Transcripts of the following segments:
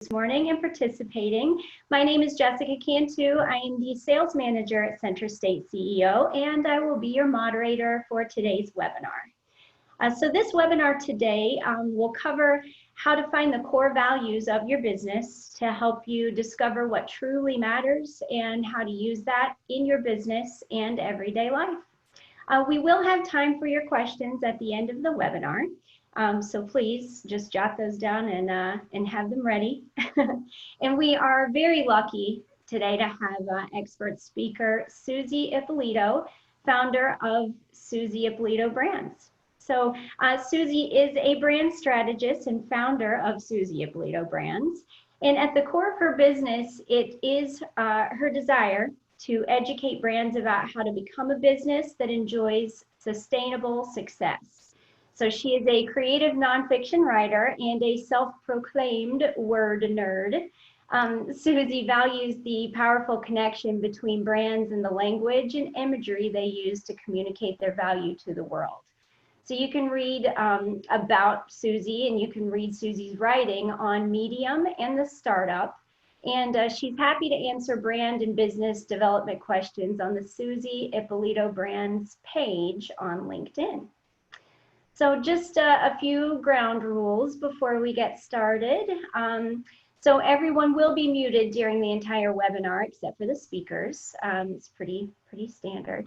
this morning and participating. My name is Jessica Cantu. I am the sales manager at Center State CEO, and I will be your moderator for today's webinar. So this webinar today will cover how to find the core values of your business to help you discover what truly matters and how to use that in your business and everyday life. We will have time for your questions at the end of the webinar. So please just jot those down and have them ready. And we are very lucky today to have expert speaker Susie Ippolito, founder of Susie Ippolito Brands. So Susie is a brand strategist and founder of Susie Ippolito Brands. And at the core of her business, it is her desire to educate brands about how to become a business that enjoys sustainable success. So she is a creative nonfiction writer and a self-proclaimed word nerd. Susie values the powerful connection between brands and the language and imagery they use to communicate their value to the world. So you can read about Susie, and you can read Susie's writing on Medium and The Startup. And she's happy to answer brand and business development questions on the Susie Ippolito Brands page on LinkedIn. So just a few ground rules before we get started. So everyone will be muted during the entire webinar except for the speakers. It's pretty standard.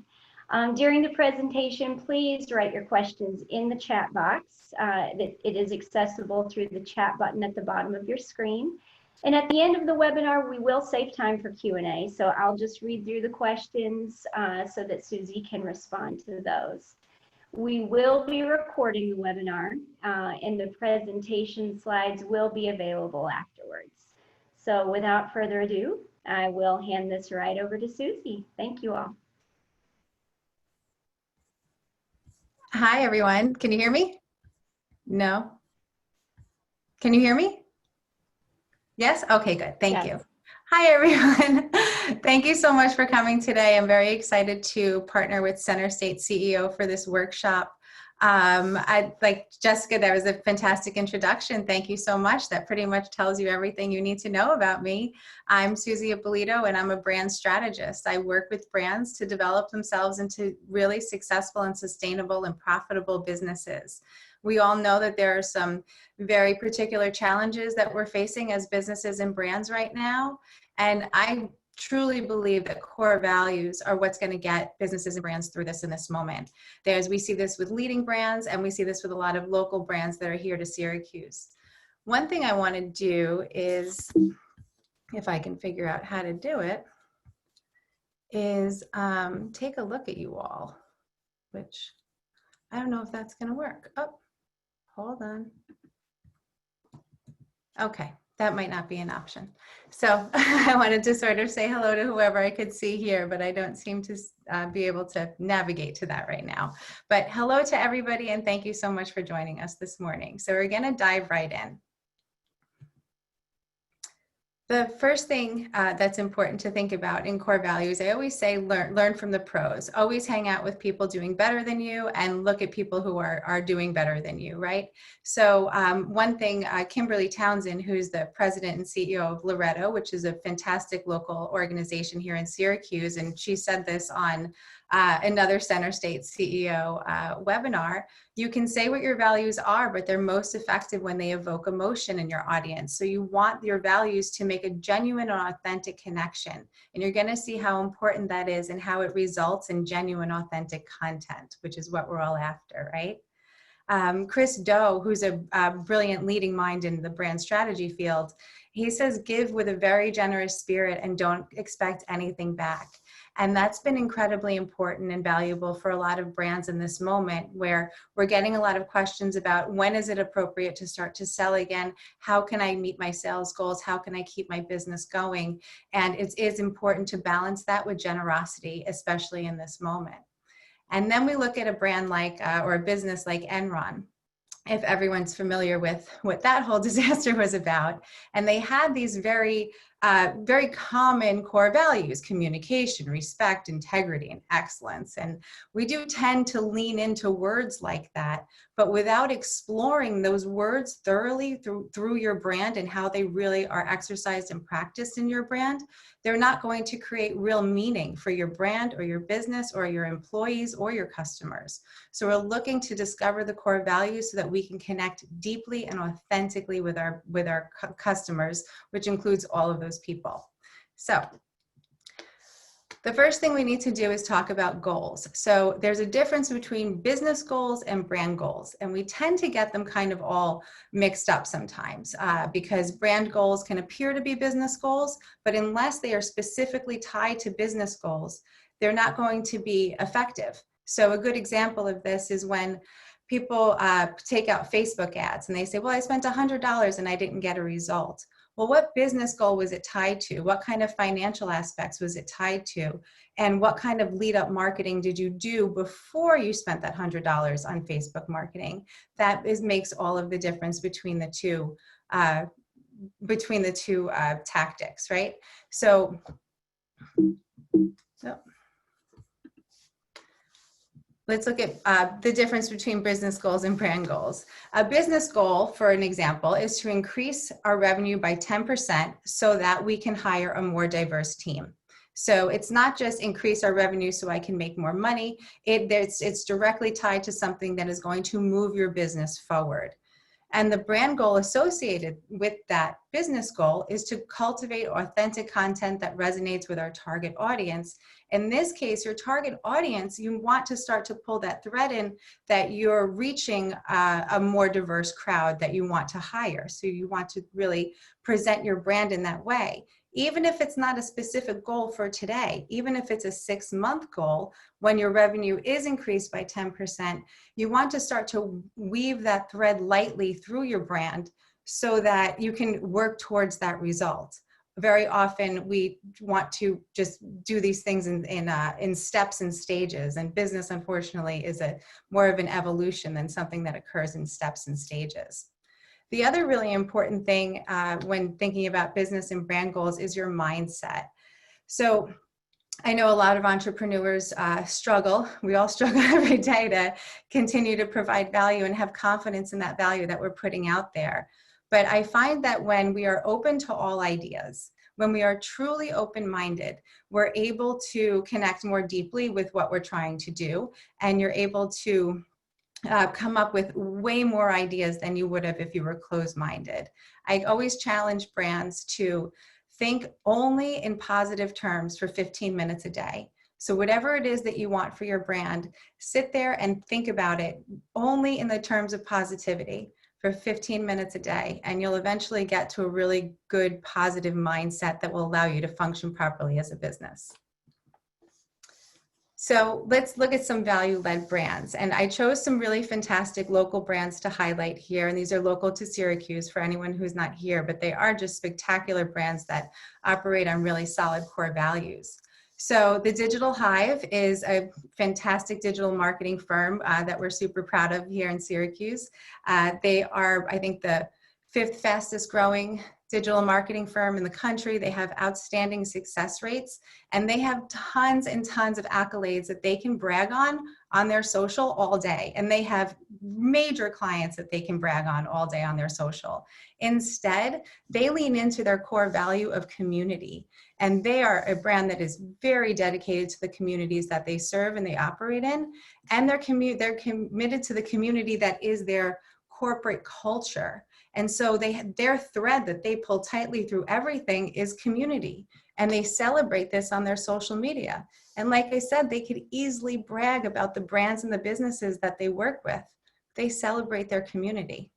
During the presentation, please write your questions in the chat box. It is accessible through the chat button at the bottom of your screen. And at the end of the webinar, we will save time for Q&A. So I'll just read through the questions so that Susie can respond to those. We will be recording the webinar and the presentation slides will be available afterwards. So without further ado, I will hand this right over to Susie. Thank you all. Hi, everyone. Can you hear me? No? Can you hear me? Yes? Okay, good. Thank you. Hi, everyone. Thank you so much for coming today. I'm very excited to partner with Center State CEO for this workshop. Like Jessica, that was a fantastic introduction. Thank you so much. That pretty much tells you everything you need to know about me. I'm Susie Ippolito, and I'm a brand strategist. I work with brands to develop themselves into really successful and sustainable and profitable businesses. We all know that there are some very particular challenges that we're facing as businesses and brands right now. And I truly believe that core values are what's going to get businesses and brands through this in this moment. We see this with leading brands, and we see this with a lot of local brands that are here to Syracuse. One thing I want to do is, if I can figure out how to do it, is take a look at you all, which I don't know if that's going to work. Oh, hold on. Okay. That might not be an option. So I wanted to sort of say hello to whoever I could see here, but I don't seem to be able to navigate to that right now. But hello to everybody, and thank you so much for joining us this morning. So we're going to dive right in. The first thing that's important to think about in core values, I always say learn from the pros. Always hang out with people doing better than you and look at people who are doing better than you, right? So one thing, Kimberly Townsend, who's the president and CEO of Loretto, which is a fantastic local organization here in Syracuse, and she said this on another Center State CEO webinar, you can say what your values are, but they're most effective when they evoke emotion in your audience. So you want your values to make a genuine and authentic connection. And you're going to see how important that is and how it results in genuine, authentic content, which is what we're all after, right? Chris Doe, who's a brilliant leading mind in the brand strategy field, he says, give with a very generous spirit and don't expect anything back. And that's been incredibly important and valuable for a lot of brands in this moment, where we're getting a lot of questions about when is it appropriate to start to sell again? How can I meet my sales goals? How can I keep my business going? And it is important to balance that with generosity, especially in this moment. And then we look at a brand like, or a business like Enron, if everyone's familiar with what that whole disaster was about. And they had these very very common core values: communication, respect, integrity, and excellence. And we do tend to lean into words like that, but without exploring those words thoroughly through your brand and how they really are exercised and practiced in your brand, they're not going to create real meaning for your brand or your business or your employees or your customers. So we're looking to discover the core values so that we can connect deeply and authentically with our customers, which includes all of those people. So the first thing we need to do is talk about goals. So there's a difference between business goals and brand goals, and we tend to get them kind of all mixed up sometimes because brand goals can appear to be business goals, but unless they are specifically tied to business goals, they're not going to be effective. So a good example of this is when people take out Facebook ads and they say, well, I spent $100 and I didn't get a result. Well, what business goal was it tied to? What kind of financial aspects was it tied to? And what kind of lead up marketing did you do before you spent that $100 on Facebook marketing? That makes all of the difference between the two tactics, right? So let's look at the difference between business goals and brand goals. A business goal, for an example, is to increase our revenue by 10% so that we can hire a more diverse team. So it's not just increase our revenue so I can make more money. It's directly tied to something that is going to move your business forward. And the brand goal associated with that business goal is to cultivate authentic content that resonates with our target audience. In this case, your target audience, you want to start to pull that thread in that you're reaching a more diverse crowd that you want to hire. So you want to really present your brand in that way. Even if it's not a specific goal for today, even if it's a 6-month goal, when your revenue is increased by 10%, you want to start to weave that thread lightly through your brand so that you can work towards that result. Very often we want to just do these things in steps and stages, and business, unfortunately, is more of an evolution than something that occurs in steps and stages. The other really important thing when thinking about business and brand goals is your mindset. So I know a lot of entrepreneurs struggle. We all struggle every day to continue to provide value and have confidence in that value that we're putting out there. But I find that when we are open to all ideas, when we are truly open-minded, we're able to connect more deeply with what we're trying to do, and you're able to come up with way more ideas than you would have if you were closed-minded. I always challenge brands to think only in positive terms for 15 minutes a day. So whatever it is that you want for your brand, sit there and think about it only in the terms of positivity for 15 minutes a day, and you'll eventually get to a really good positive mindset that will allow you to function properly as a business. So let's look at some value-led brands. And I chose some really fantastic local brands to highlight here. And these are local to Syracuse for anyone who's not here, but they are just spectacular brands that operate on really solid core values. So the Digital Hive is a fantastic digital marketing firm that we're super proud of here in Syracuse. They are, I think, the 5th fastest growing digital marketing firm in the country. They have outstanding success rates, and they have tons and tons of accolades that they can brag on their social all day. And they have major clients that they can brag on all day on their social. Instead, they lean into their core value of community. And they are a brand that is very dedicated to the communities that they serve and they operate in. And they're committed to the community that is their corporate culture. And so their thread that they pull tightly through everything is community. And they celebrate this on their social media. And like I said, they could easily brag about the brands and the businesses that they work with. They celebrate their community.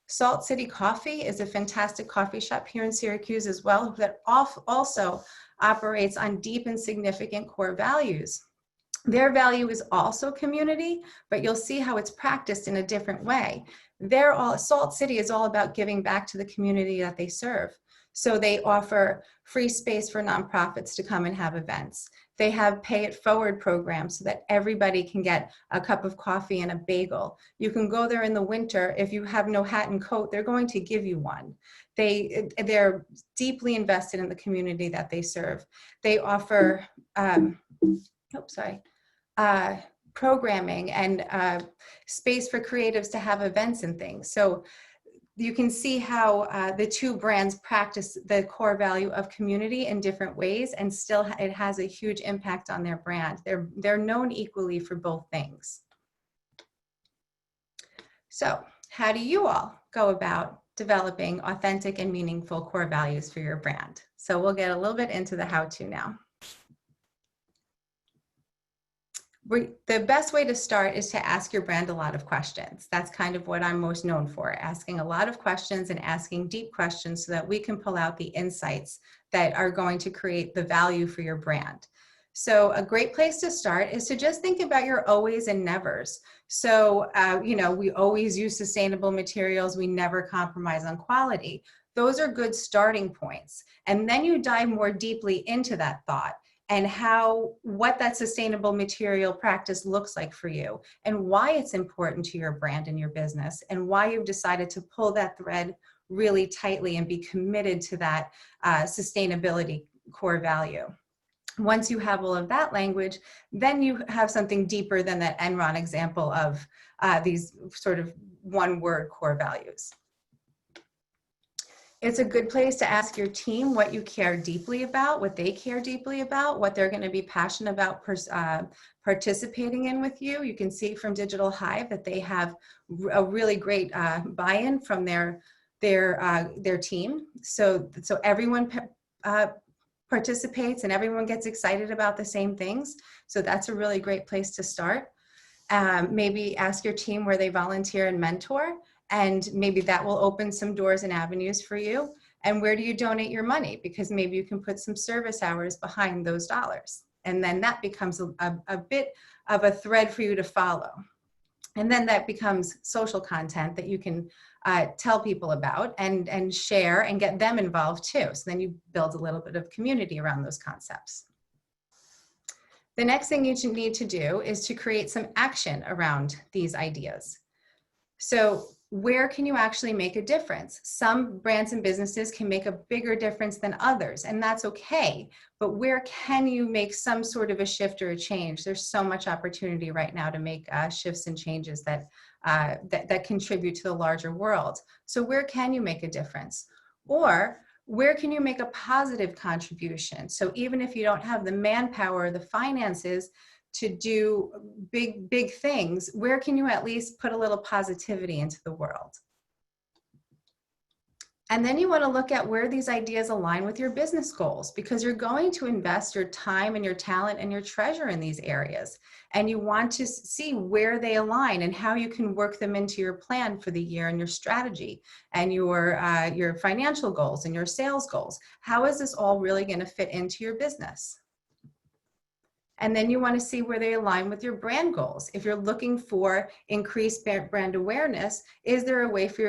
Salt City Coffee is a fantastic coffee shop here in Syracuse as well that also operates on deep and significant core values. Their value is also community, but you'll see how it's practiced in a different way. Salt City is all about giving back to the community that they serve. So they offer free space for nonprofits to come and have events. They have pay it forward programs so that everybody can get a cup of coffee and a bagel. You can go there in the winter. If you have no hat and coat, they're going to give you one. They're deeply invested in the community that they serve. They offer, programming and space for creatives to have events and things. So you can see how the two brands practice the core value of community in different ways, and still it has a huge impact on their brand. They're known equally for both things. So how do you all go about developing authentic and meaningful core values for your brand? So we'll get a little bit into the how-to now. The best way to start is to ask your brand a lot of questions. That's kind of what I'm most known for, asking a lot of questions and asking deep questions so that we can pull out the insights that are going to create the value for your brand. So a great place to start is to just think about your always and nevers. So, we always use sustainable materials. We never compromise on quality. Those are good starting points. And then you dive more deeply into that thought and what that sustainable material practice looks like for you, and why it's important to your brand and your business, and why you've decided to pull that thread really tightly and be committed to that sustainability core value. Once you have all of that language, then you have something deeper than that Enron example of these sort of one-word core values. It's a good place to ask your team what you care deeply about, what they care deeply about, what they're going to be passionate about participating in with you. You can see from Digital Hive that they have a really great buy-in from their team. So everyone participates and everyone gets excited about the same things. So that's a really great place to start. Maybe ask your team where they volunteer and mentor, and maybe that will open some doors and avenues for you. And where do you donate your money? Because maybe you can put some service hours behind those dollars. And then that becomes a bit of a thread for you to follow. And then that becomes social content that you can tell people about and share and get them involved too. So then you build a little bit of community around those concepts. The next thing you need to do is to create some action around these ideas. So where can you actually make a difference? Some brands and businesses can make a bigger difference than others, and that's okay. But where can you make some sort of a shift or a change? There's so much opportunity right now to make shifts and changes that contribute to the larger world. So where can you make a difference? Or where can you make a positive contribution? So even if you don't have the manpower or the finances to do big things, where can you at least put a little positivity into the world? And then you want to look at where these ideas align with your business goals, because you're going to invest your time and your talent and your treasure in these areas. And you want to see where they align and how you can work them into your plan for the year and your strategy and your financial goals and your sales goals. How is this all really going to fit into your business? And then you want to see where they align with your brand goals. If you're looking for increased brand awareness, is there a way for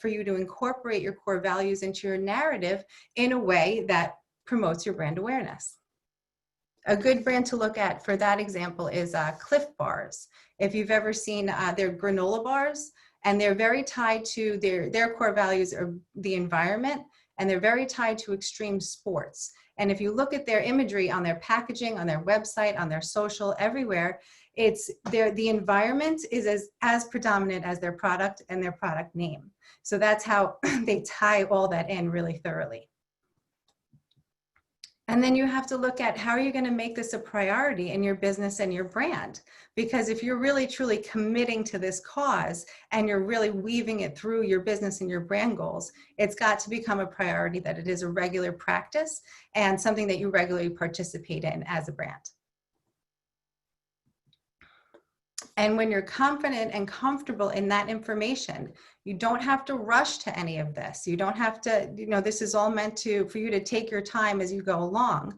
you to incorporate your core values into your narrative in a way that promotes your brand awareness? A good brand to look at for that example is Cliff Bars. If you've ever seen their granola bars, and they're very tied to their core values are the environment, and they're very tied to extreme sports. And if you look at their imagery on their packaging, on their website, on their social, everywhere, the environment is as predominant as their product and their product name. So that's how they tie all that in really thoroughly. And then you have to look at how are you going to make this a priority in your business and your brand? Because if you're really truly committing to this cause and you're really weaving it through your business and your brand goals, it's got to become a priority that it is a regular practice and something that you regularly participate in as a brand. And when you're confident and comfortable in that information, you don't have to rush to any of this. You don't have to, this is all meant for you to take your time as you go along.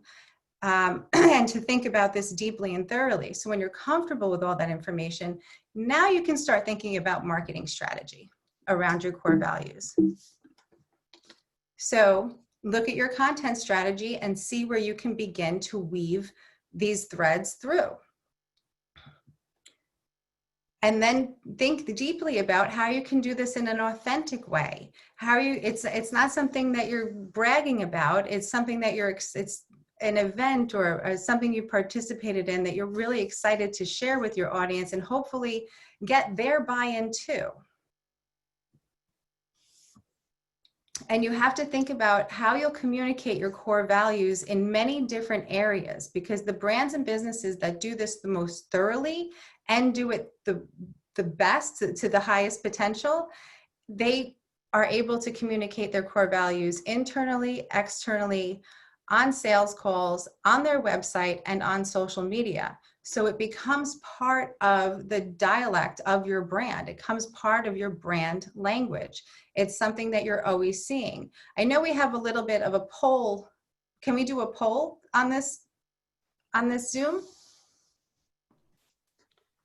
and to think about this deeply and thoroughly. So when you're comfortable with all that information, now you can start thinking about marketing strategy around your core values. So look at your content strategy and see where you can begin to weave these threads through. And then think deeply about how you can do this in an authentic way. It's not something that you're bragging about. It's something that it's an event or something you participated in that you're really excited to share with your audience and hopefully get their buy-in too. And you have to think about how you'll communicate your core values in many different areas, because the brands and businesses that do this the most thoroughly and do it the best to the highest potential, they are able to communicate their core values internally, externally, on sales calls, on their website, and on social media. So it becomes part of the dialect of your brand. It becomes part of your brand language. It's something that you're always seeing. I know we have a little bit of a poll. Can we do a poll on this Zoom?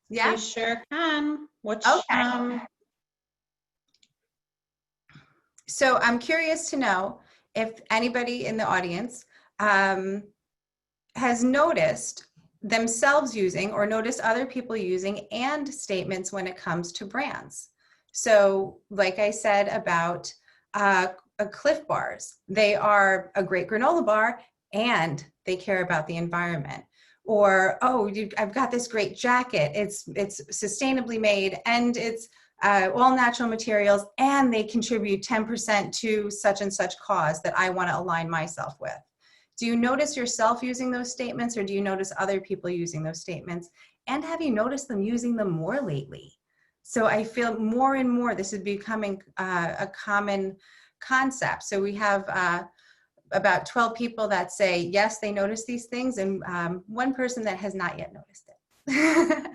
Yeah? You sure can. Which, Okay. So I'm curious to know if anybody in the audience has noticed themselves using or noticed other people using and statements when it comes to brands. So like I said about Cliff Bars, they are a great granola bar and they care about the environment. Or, oh, I've got this great jacket. It's sustainably made and it's all natural materials and they contribute 10% to such and such cause that I want to align myself with. Do you notice yourself using those statements, or do you notice other people using those statements? And have you noticed them using them more lately? So I feel more and more this is becoming a common concept. So we have about 12 people that say, yes, they notice these things, and one person that has not yet noticed it.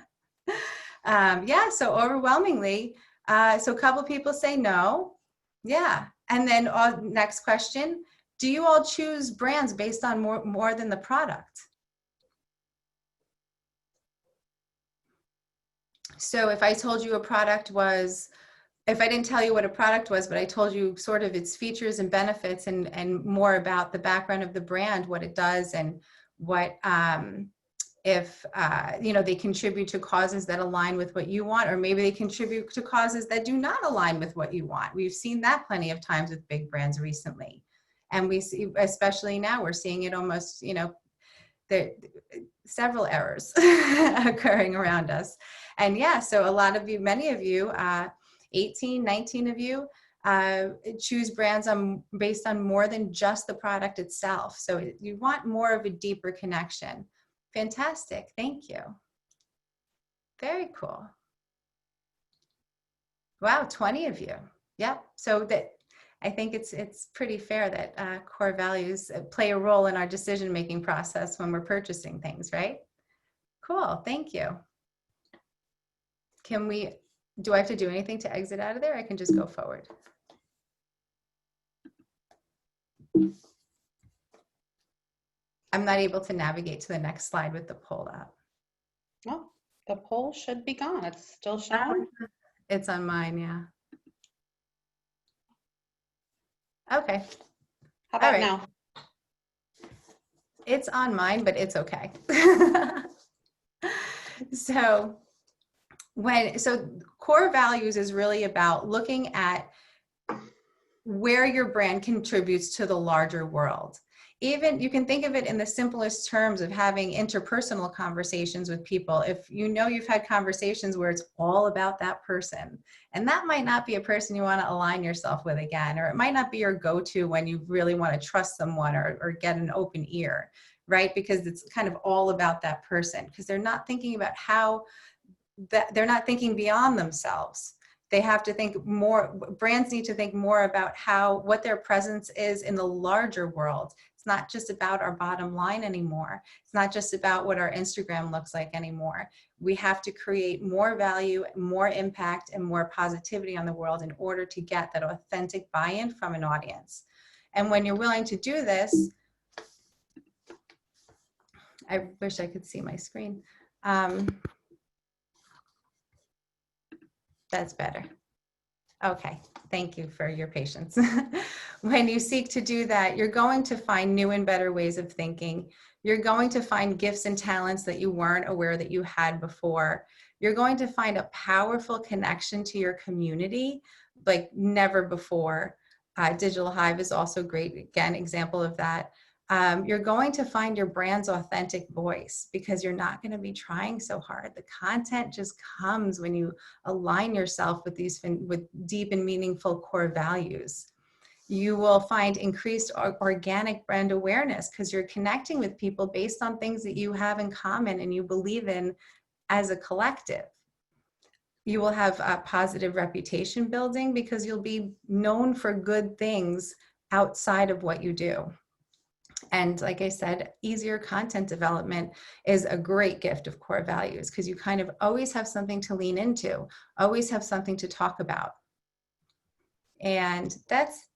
Yeah, so overwhelmingly, so a couple people say no. Yeah, and then next question, do you all choose brands based on more than the product? So if I told you a product was, if I didn't tell you what a product was, but I told you sort of its features and benefits and more about the background of the brand, what it does and what, if they contribute to causes that align with what you want, or maybe they contribute to causes that do not align with what you want. We've seen that plenty of times with big brands recently. And we see, especially now, we're seeing it almost, there several errors occurring around us. And yeah, so a lot of you, many of you, 18, 19 of you, choose brands based on more than just the product itself. So you want more of a deeper connection. Fantastic, thank you. Very cool. Wow, 20 of you. Yep, so that I think it's pretty fair that core values play a role in our decision-making process when we're purchasing things, right? Cool, thank you. Do I have to do anything to exit out of there? I can just go forward. I'm not able to navigate to the next slide with the poll up. oh, the poll should be gone. It's still showing. It's on mine, yeah. Okay. How about right. now? It's on mine, but it's okay. So core values is really about looking at where your brand contributes to the larger world. Even you can think of it in the simplest terms of having interpersonal conversations with people. If you've had conversations where it's all about that person, and that might not be a person you want to align yourself with again, or it might not be your go-to when you really want to trust someone or get an open ear, right? Because it's kind of all about that person, because they're not thinking about they're not thinking beyond themselves. They have to think more, brands need to think more about what their presence is in the larger world. It's not just about our bottom line anymore. It's not just about what our Instagram looks like anymore. We have to create more value, more impact, and more positivity on the world in order to get that authentic buy-in from an audience. And when you're willing to do this, I wish I could see my screen. That's better. Okay, thank you for your patience. When you seek to do that, you're going to find new and better ways of thinking. You're going to find gifts and talents that you weren't aware that you had before. You're going to find a powerful connection to your community like never before. Digital Hive is also great, again, example of that. You're going to find your brand's authentic voice because you're not going to be trying so hard. The content just comes when you align yourself with with deep and meaningful core values. You will find increased organic brand awareness because you're connecting with people based on things that you have in common and you believe in as a collective. You will have a positive reputation building because you'll be known for good things outside of what you do. And like I said, easier content development is a great gift of core values because you kind of always have something to lean into, always have something to talk about. And that's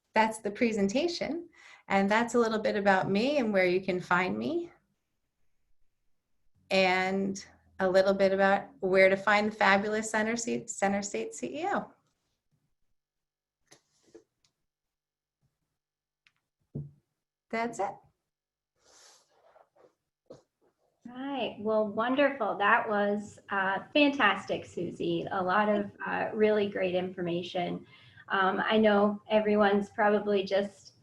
the presentation. And that's a little bit about me and where you can find me. And a little bit about where to find the fabulous Center State CEO. That's it. Right. Well, wonderful. That was fantastic, Susie. A lot of really great information. I know everyone's probably just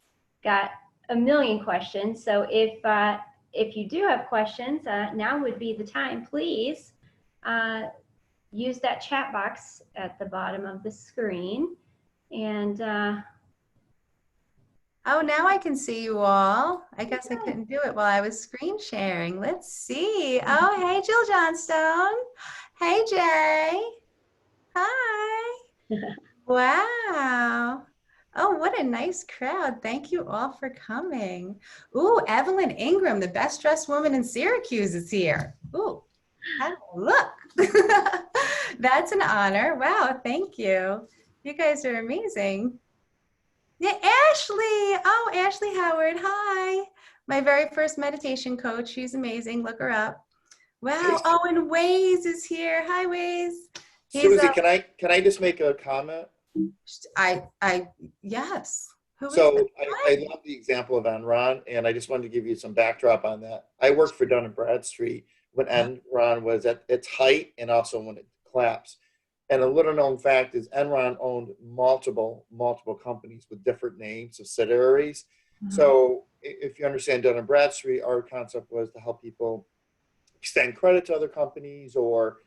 got a million questions. So if you do have questions, now would be the time. Please use that chat box at the bottom of the screen. And oh, now I can see you all. I guess I couldn't do it while I was screen sharing. Let's see. Oh, hey, Jill Johnstone. Hey, Jay. Hi. Wow. Oh, what a nice crowd. Thank you all for coming. Ooh, Evelyn Ingram, the best dressed woman in Syracuse is here. Ooh, have a look. That's an honor. Wow, thank you. You guys are amazing. Yeah, Ashley. Oh, Ashley Howard. Hi. My very first meditation coach. She's amazing. Look her up. Wow. Oh, and Waze is here. Hi, Waze. Susie, can I just make a comment? Yes. Who is So I love the example of Enron, and I just wanted to give you some backdrop on that. I worked for Dun & Bradstreet when Enron was at its height and also when it collapsed. And a little known fact is Enron owned multiple companies with different names, subsidiaries. Mm-hmm. So if you understand Dun & Bradstreet, our concept was to help people extend credit to other companies or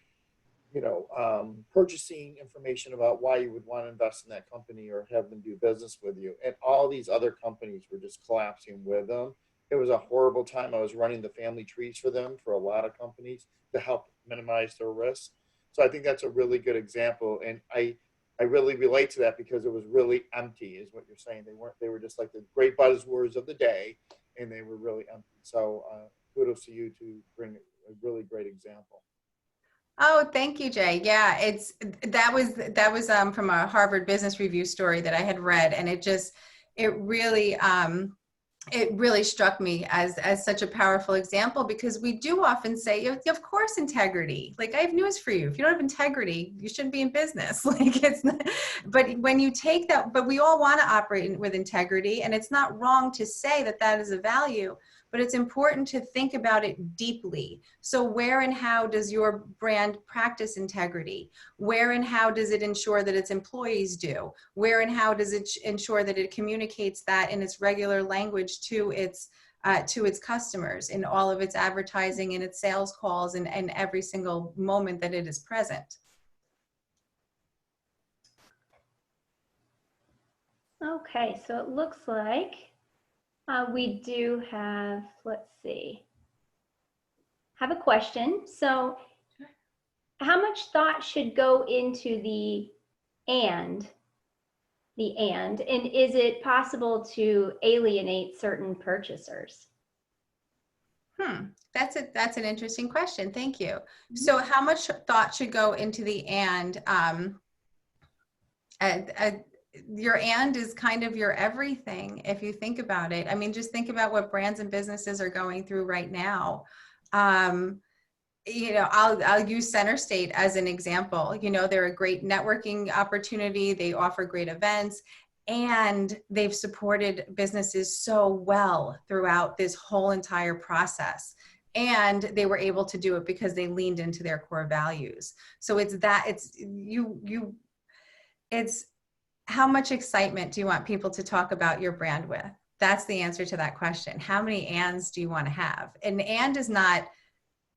purchasing information about why you would want to invest in that company or have them do business with you. And all these other companies were just collapsing with them. It was a horrible time. I was running the family trees for them for a lot of companies to help minimize their risk. So I think that's a really good example. And I really relate to that because it was really empty is what you're saying. They were just like the great buzzwords of the day and they were really empty. So kudos to you to bring a really great example. Oh, thank you, Jay. Yeah, that was from a Harvard Business Review story that I had read, and it really struck me as such a powerful example because we do often say, of course, integrity. Like, I have news for you. If you don't have integrity, you shouldn't be in business. Like, it's not, but when you take that, but we all want to operate with integrity, and it's not wrong to say that is a value. But it's important to think about it deeply. So where and how does your brand practice integrity? Where and how does it ensure that its employees do? Where and how does it ensure that it communicates that in its regular language to its customers in all of its advertising and its sales calls and every single moment that it is present? okay, so it looks like we do have, let's see, have a question. So how much thought should go into the and, and is it possible to alienate certain purchasers? That's an interesting question. Thank you. Mm-hmm. So how much thought should go into the and? Your and is kind of your everything if you think about it. I mean, just think about what brands and businesses are going through right now. I'll use Center State as an example. They're a great networking opportunity. They offer great events, and they've supported businesses so well throughout this whole entire process. And they were able to do it because they leaned into their core values. So it's how much excitement do you want people to talk about your brand with? That's the answer to that question. How many ands do you want to have? An and is not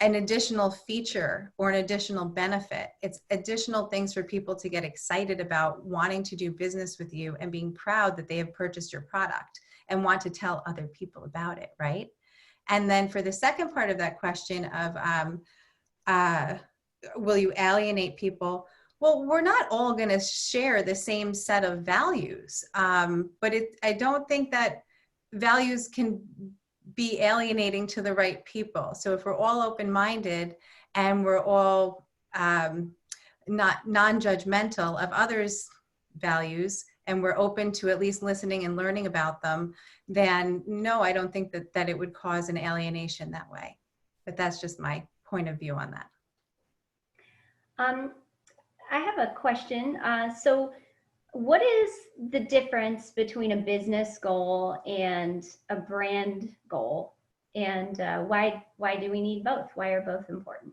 an additional feature or an additional benefit. It's additional things for people to get excited about wanting to do business with you and being proud that they have purchased your product and want to tell other people about it, right? And then for the second part of that question of will you alienate people? Well, we're not all going to share the same set of values, but I don't think that values can be alienating to the right people. So if we're all open-minded and we're all not non-judgmental of others' values, and we're open to at least listening and learning about them, then no, I don't think that it would cause an alienation that way. But that's just my point of view on that. I have a question. So what is the difference between a business goal and a brand goal? And why do we need both? Why are both important?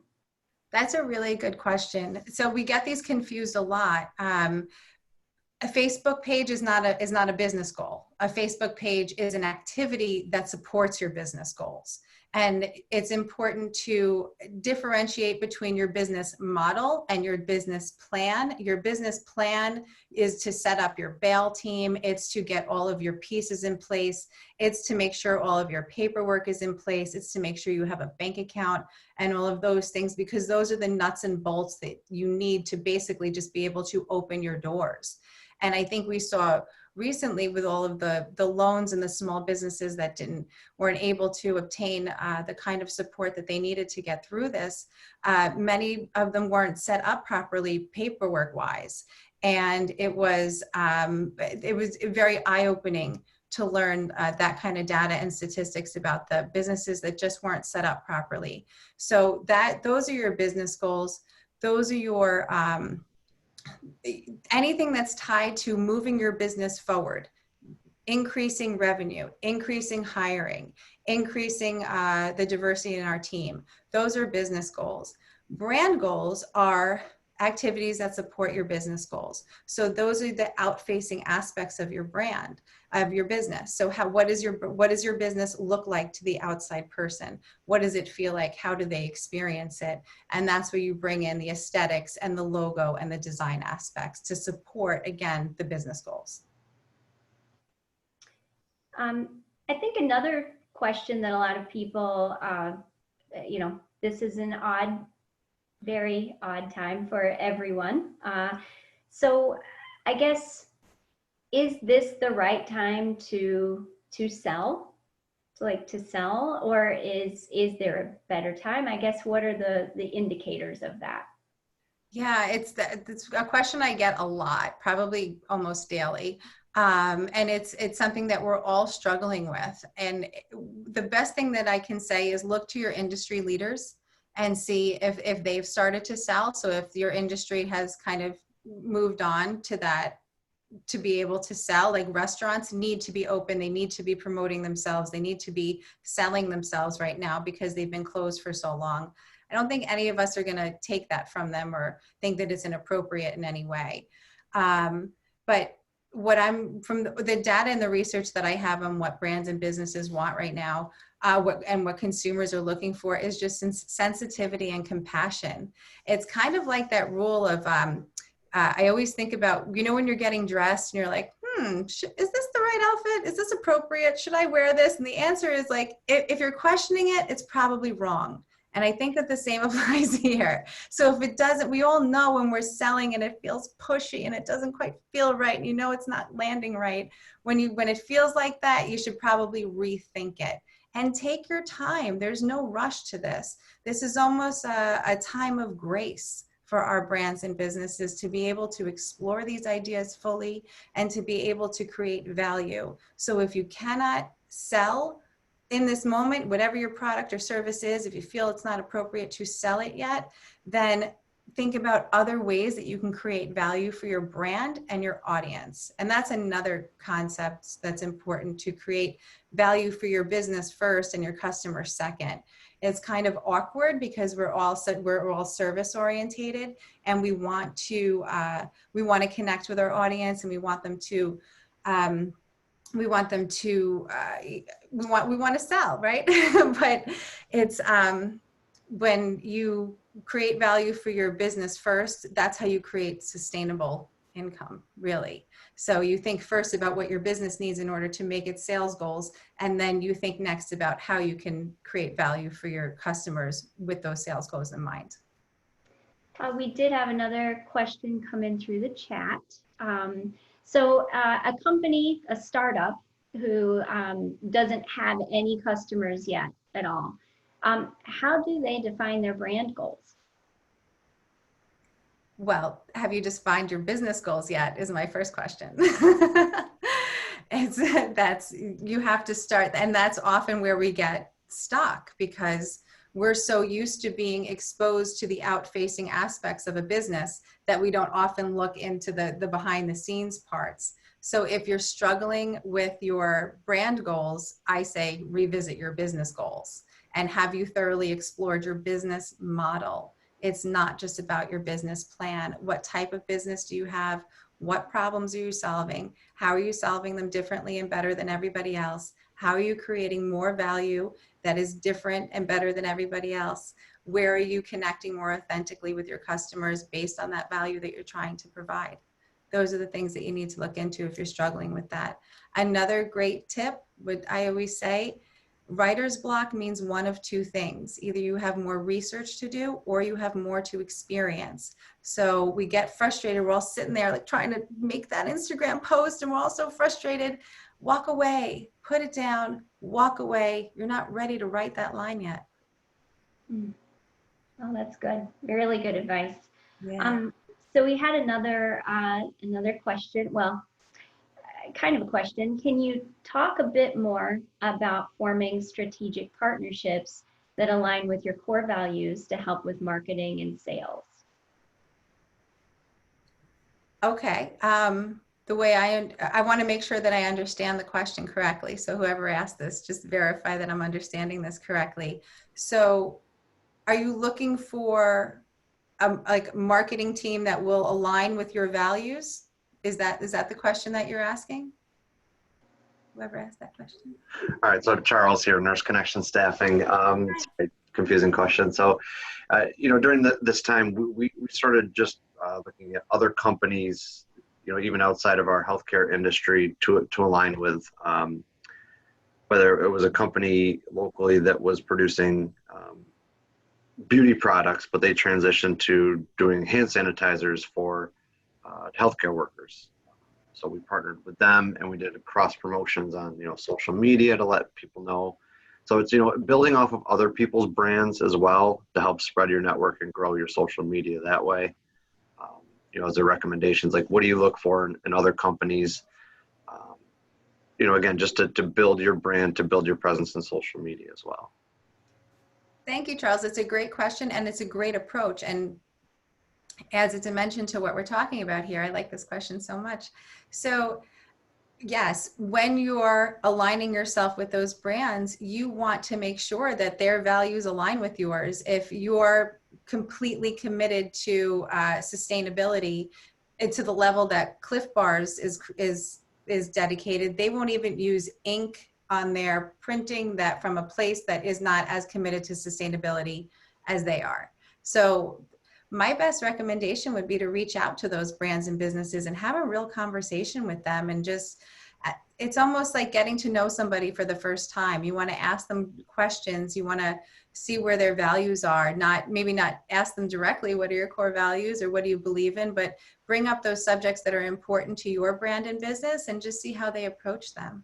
That's a really good question. So we get these confused a lot. A Facebook page is not a business goal. A Facebook page is an activity that supports your business goals. And it's important to differentiate between your business model and your business plan. Your business plan is to set up your bail team. It's to get all of your pieces in place. It's to make sure all of your paperwork is in place. It's to make sure you have a bank account and all of those things, because those are the nuts and bolts that you need to basically just be able to open your doors. And I think we saw recently with all of the loans and the small businesses that weren't able to obtain the kind of support that they needed to get through this, many of them weren't set up properly paperwork wise. And it was very eye-opening to learn that kind of data and statistics about the businesses that just weren't set up properly. So those are your business goals. Those are your anything that's tied to moving your business forward, increasing revenue, increasing hiring, increasing the diversity in our team. Those are business goals. Brand goals are activities that support your business goals. So those are the out-facing aspects of your brand, of your business. So what does your business look like to the outside person? What does it feel like? How do they experience it? And that's where you bring in the aesthetics and the logo and the design aspects to support, again, the business goals. I think another question that a lot of people, this is an very odd time for everyone. So I guess, is this the right time to sell? To sell, or is there a better time? I guess, what are the indicators of that? Yeah, it's a question I get a lot, probably almost daily. And it's something that we're all struggling with. And the best thing that I can say is look to your industry leaders and see if they've started to sell. So if your industry has kind of moved on to that, to be able to sell, like restaurants need to be open. They need to be promoting themselves. They need to be selling themselves right now because they've been closed for so long. I don't think any of us are going to take that from them or think that it's inappropriate in any way. But from the data and the research that I have on what brands and businesses want right now, what consumers are looking for is just sensitivity and compassion. It's kind of like that rule of, I always think about, when you're getting dressed and you're like, is this the right outfit? Is this appropriate? Should I wear this? And the answer is like, if you're questioning it, it's probably wrong. And I think that the same applies here. So if it doesn't, we all know when we're selling and it feels pushy and it doesn't quite feel right, and it's not landing right. When it feels like that, you should probably rethink it and take your time. There's no rush to this. This is almost a time of grace for our brands and businesses to be able to explore these ideas fully and to be able to create value. So if you cannot sell in this moment, whatever your product or service is, if you feel it's not appropriate to sell it yet, then think about other ways that you can create value for your brand and your audience. And that's another concept that's important, to create value for your business first and your customer second. It's kind of awkward because we're all service orientated, and we want to connect with our audience, and we want to sell, right? But it's when you create value for your business first, that's how you create sustainable income, really. So you think first about what your business needs in order to make its sales goals, and then you think next about how you can create value for your customers with those sales goals in mind. We did have another question come in through the chat. So a company, a startup who doesn't have any customers yet at all, how do they define their brand goals? Well, have you defined your business goals yet, is my first question. You have to start, and that's often where we get stuck, because we're so used to being exposed to the out-facing aspects of a business that we don't often look into the behind the scenes parts. So if you're struggling with your brand goals, I say revisit your business goals. And have you thoroughly explored your business model? It's not just about your business plan. What type of business do you have? What problems are you solving? How are you solving them differently and better than everybody else? How are you creating more value that is different and better than everybody else? Where are you connecting more authentically with your customers based on that value that you're trying to provide? Those are the things that you need to look into if you're struggling with that. Another great tip, what I always say, writer's block means one of two things. Either you have more research to do or you have more to experience. So we get frustrated. We're all sitting there like trying to make that Instagram post, and we're all so frustrated. Walk away, put it down, walk away. You're not ready to write that line yet. Oh, that's good. Really good advice. Yeah. So we had another question. Well, kind of a question. Can you talk a bit more about forming strategic partnerships that align with your core values to help with marketing and sales? Okay. The way I want to make sure that I understand the question correctly. So whoever asked this, just verify that I'm understanding this correctly. So are you looking for like marketing team that will align with your values? Is that the question that you're asking? Whoever asked that question. All right, so Charles here, Nurse Connection Staffing. It's a confusing question. So, during this time, we started just looking at other companies, even outside of our healthcare industry to align with, whether it was a company locally that was producing beauty products, but they transitioned to doing hand sanitizers for healthcare workers. So we partnered with them, and we did cross promotions on social media to let people know. So it's building off of other people's brands as well to help spread your network and grow your social media that way. As the recommendations, like what do you look for in other companies? Again, just to build your brand, to build your presence in social media as well. Thank you, Charles. It's a great question, and it's a great approach. And adds a dimension to what we're talking about here. I like this question so much. So yes, when you're aligning yourself with those brands, you want to make sure that their values align with yours. If you're completely committed to sustainability to the level that Cliff Bars is dedicated, they won't even use ink on their printing that from a place that is not as committed to sustainability as they are. So my best recommendation would be to reach out to those brands and businesses and have a real conversation with them, and just, it's almost like getting to know somebody for the first time. You want to ask them questions. You want to see where their values are, maybe not ask them directly, what are your core values or what do you believe in, but bring up those subjects that are important to your brand and business and just see how they approach them.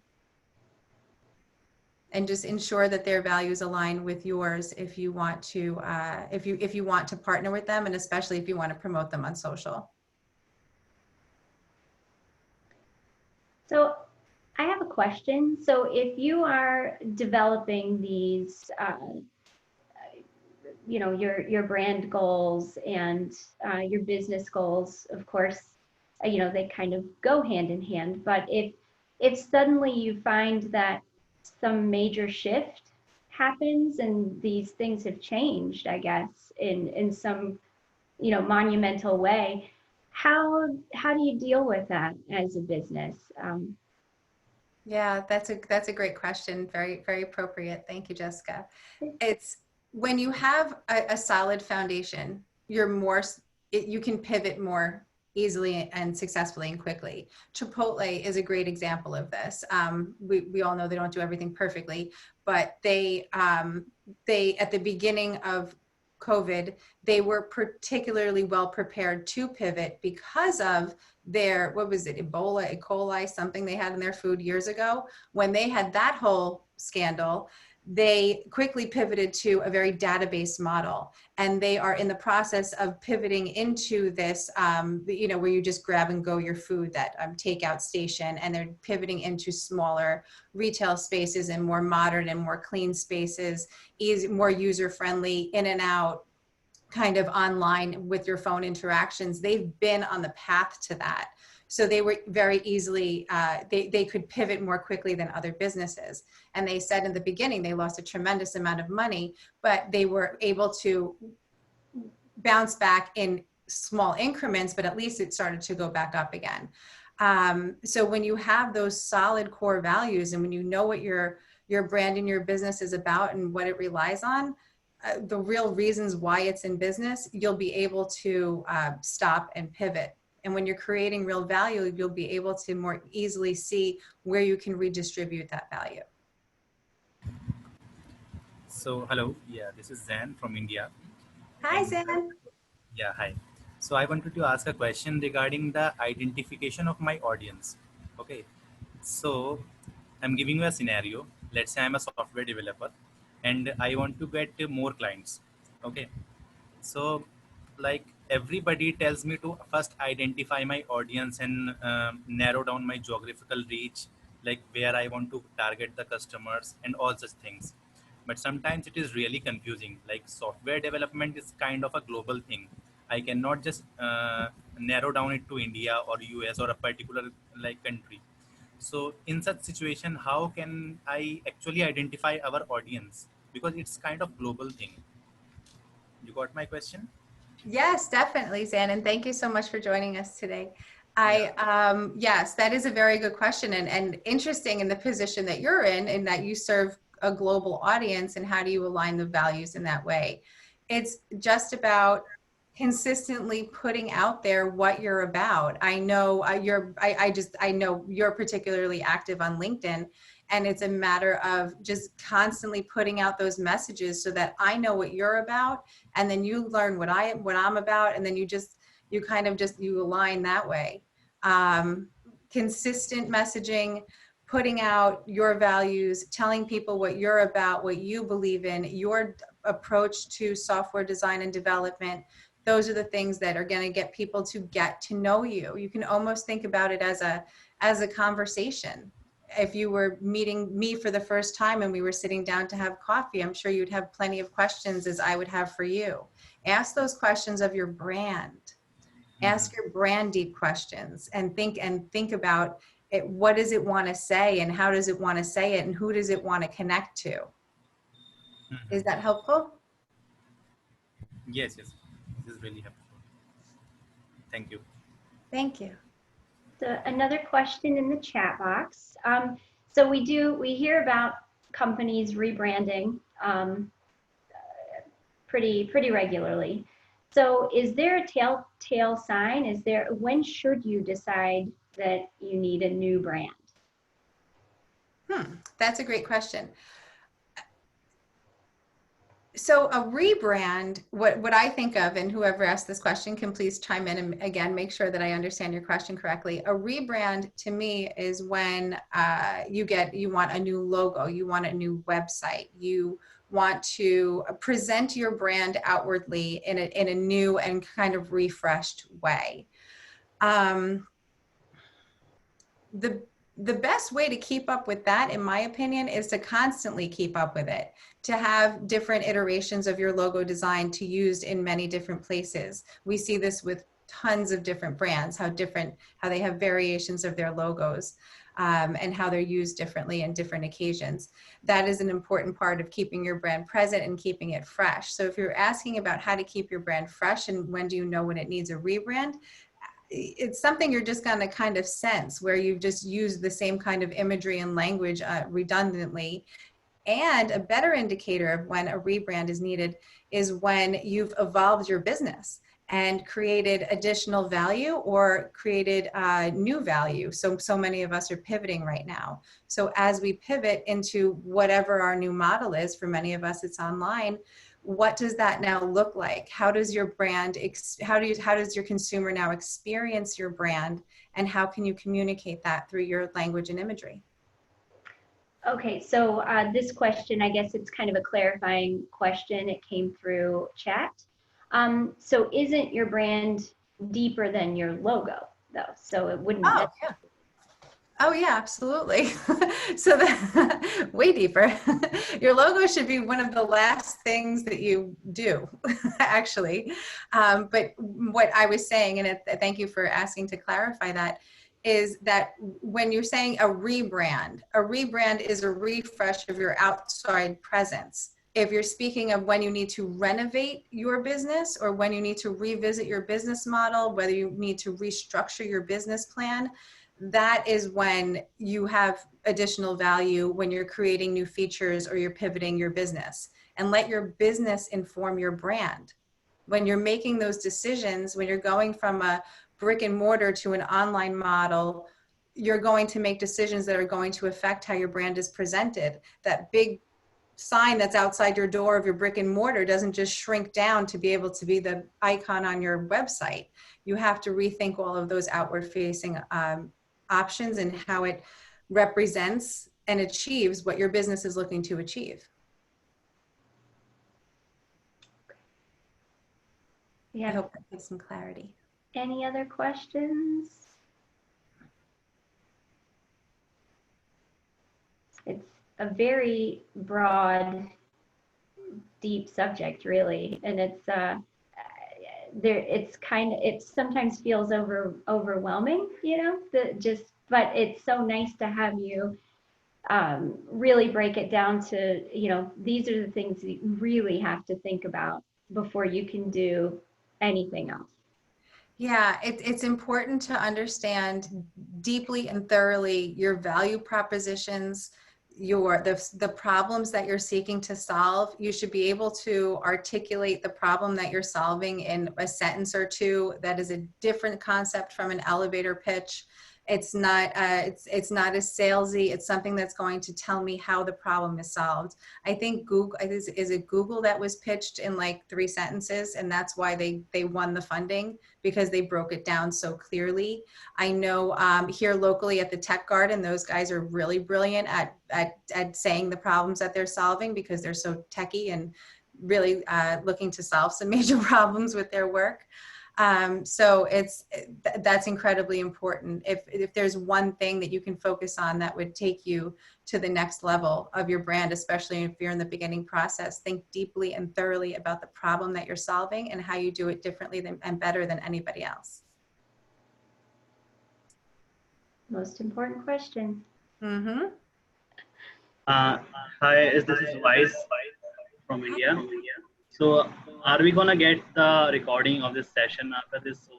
And just ensure that their values align with yours if you want to if you want to partner with them, and especially if you want to promote them on social. So I have a question. So if you are developing these, your brand goals and your business goals, of course, they kind of go hand in hand. But if suddenly you find that some major shift happens and these things have changed, I guess, in some monumental way, how do you deal with that as a business? Yeah, that's a great question. Very, very appropriate. Thank you, Jessica. It's when you have a solid foundation, you can pivot more easily and successfully and quickly. Chipotle is a great example of this. We all know they don't do everything perfectly, but they at the beginning of COVID, they were particularly well prepared to pivot because of their, what was it, Ebola, E. coli, something they had in their food years ago. When they had that whole scandal, they quickly pivoted to a very database model, and they are in the process of pivoting into this, where you just grab and go your food, that takeout station, and they're pivoting into smaller retail spaces and more modern and more clean spaces, more user-friendly, in and out, kind of online with your phone interactions. They've been on the path to that. So they were very easily, they could pivot more quickly than other businesses. And they said in the beginning, they lost a tremendous amount of money, but they were able to bounce back in small increments, but at least it started to go back up again. So when you have those solid core values, and when you know what your brand and your business is about and what it relies on, the real reasons why it's in business, you'll be able to stop and pivot. And when you're creating real value, you'll be able to more easily see where you can redistribute that value. So hello, yeah, this is Zan from India. Hi, And Zan. yeah, hi. So I wanted to ask a question regarding the identification of my audience. Okay, so I'm giving you a scenario. Let's say I'm a software developer and I want to get more clients. Okay, so like everybody tells me to first identify my audience and narrow down my geographical reach, like where I want to target the customers and all such things. But sometimes it is really confusing. Like software development is kind of a global thing. I cannot just narrow down it to India or US or a particular like country. So in such situation, how can I actually identify our audience? Because it's kind of global thing. You got my question? Yes, definitely, Zan, and thank you so much for joining us today. Yeah. Yes, that is a very good question, and interesting in the position that you're in that you serve a global audience, and how do you align the values in that way? It's just about consistently putting out there what you're about. I know I know you're particularly active on LinkedIn, and it's a matter of just constantly putting out those messages so that I know what you're about, and then you learn what I'm about, and then you align that way. Consistent messaging, putting out your values, telling people what you're about, what you believe in, your approach to software design and development. Those are the things that are going to get people to get to know you. You can almost think about it as a conversation. If you were meeting me for the first time and we were sitting down to have coffee, I'm sure you'd have plenty of questions, as I would have for you. Ask those questions of your brand. Ask your brand deep questions, and think about it. What does it want to say, and how does it want to say it, and who does it want to connect to? Is that helpful? Yes, yes. This is really helpful. Thank you. Thank you. So another question in the chat box. So we hear about companies rebranding pretty regularly. So is there a telltale sign? When should you decide that you need a new brand? That's a great question. So a rebrand, what I think of, and whoever asked this question can please chime in and again, make sure that I understand your question correctly. A rebrand to me is when you want a new logo, you want a new website, you want to present your brand outwardly in a new and kind of refreshed way. the best way to keep up with that, in my opinion, is to constantly keep up with it, to have different iterations of your logo design to use in many different places. We see this with tons of different brands, how they have variations of their logos, and how they're used differently in different occasions. That is an important part of keeping your brand present and keeping it fresh. So if you're asking about how to keep your brand fresh and when do you know when it needs a rebrand, it's something you're just going to kind of sense, where you've just used the same kind of imagery and language redundantly. And a better indicator of when a rebrand is needed is when you've evolved your business and created additional value or created new value. So many of us are pivoting right now. So as we pivot into whatever our new model is, for many of us it's online, what does that now look like? How does your brand, how does your consumer now experience your brand? And how can you communicate that through your language and imagery? Okay, so this question, I guess it's kind of a clarifying question. It came through chat. So isn't your brand deeper than your logo, though? So it wouldn't. Oh, yeah. Oh yeah, absolutely. So way deeper. Your logo should be one of the last things that you do, actually. But what I was saying, and thank you for asking to clarify that, is that when you're saying a rebrand is a refresh of your outside presence. If you're speaking of when you need to renovate your business or when you need to revisit your business model, whether you need to restructure your business plan, that is when you have additional value, when you're creating new features or you're pivoting your business. And let your business inform your brand. When you're making those decisions, when you're going from a brick and mortar to an online model, you're going to make decisions that are going to affect how your brand is presented. That big sign that's outside your door of your brick and mortar doesn't just shrink down to be able to be the icon on your website. You have to rethink all of those outward facing options and how it represents and achieves what your business is looking to achieve. Yeah. I hope that gives some clarity. Any other questions? It's a very broad, deep subject, really, and it's it sometimes feels overwhelming, you know, but it's so nice to have you really break it down to, you know, these are the things that you really have to think about before you can do anything else. Yeah, it's important to understand deeply and thoroughly your value propositions, the problems that you're seeking to solve. You should be able to articulate the problem that you're solving in a sentence or two. That is a different concept from an elevator pitch. It's not it's not as salesy. It's something that's going to tell me how the problem is solved. I think Google is it Google that was pitched in like 3 sentences, and that's why they won the funding, because they broke it down so clearly. I know here locally at the Tech Garden, those guys are really brilliant at saying the problems that they're solving, because they're so techy and really looking to solve some major problems with their work. So that's incredibly important. If there's one thing that you can focus on that would take you to the next level of your brand, especially if you're in the beginning process, think deeply and thoroughly about the problem that you're solving and how you do it differently and better than anybody else. Most important question. Mm-hmm. Hi, this is Wise from India. So, are we gonna get the recording of this session after this? So,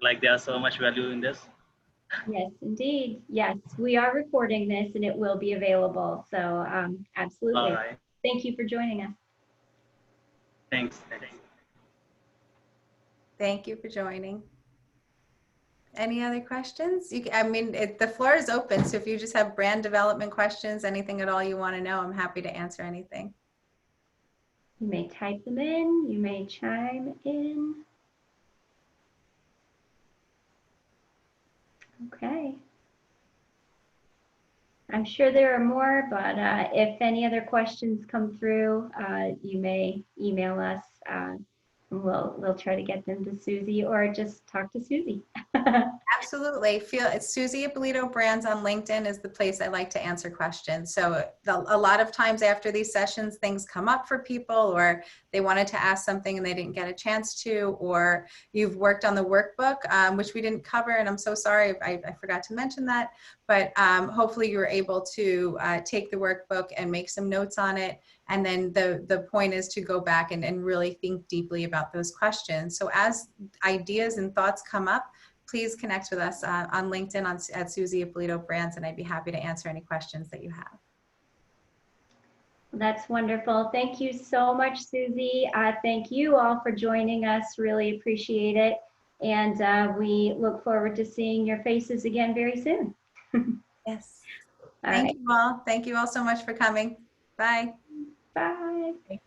like, there's so much value in this. Yes, indeed. Yes, we are recording this and it will be available. So absolutely. All right. Thank you for joining us. Thanks. Thank you for joining. Any other questions? The floor is open. So if you just have brand development questions, anything at all you want to know, I'm happy to answer anything. You may type them in, you may chime in. Okay. I'm sure there are more, but if any other questions come through, you may email us. And we'll try to get them to Susie, or just talk to Susie. Absolutely. It's Susie Ippolito Brands on LinkedIn is the place I like to answer questions. So a lot of times after these sessions, things come up for people, or they wanted to ask something and they didn't get a chance to, or you've worked on the workbook, which we didn't cover, and I'm so sorry I forgot to mention that. But hopefully you were able to take the workbook and make some notes on it. And then the point is to go back and really think deeply about those questions. So as ideas and thoughts come up, please connect with us on LinkedIn at Susie Ippolito Brands, and I'd be happy to answer any questions that you have. That's wonderful. Thank you so much, Susie. Thank you all for joining us. Really appreciate it. And we look forward to seeing your faces again very soon. Yes. All Thank right. you all. Thank you all so much for coming. Bye. Bye.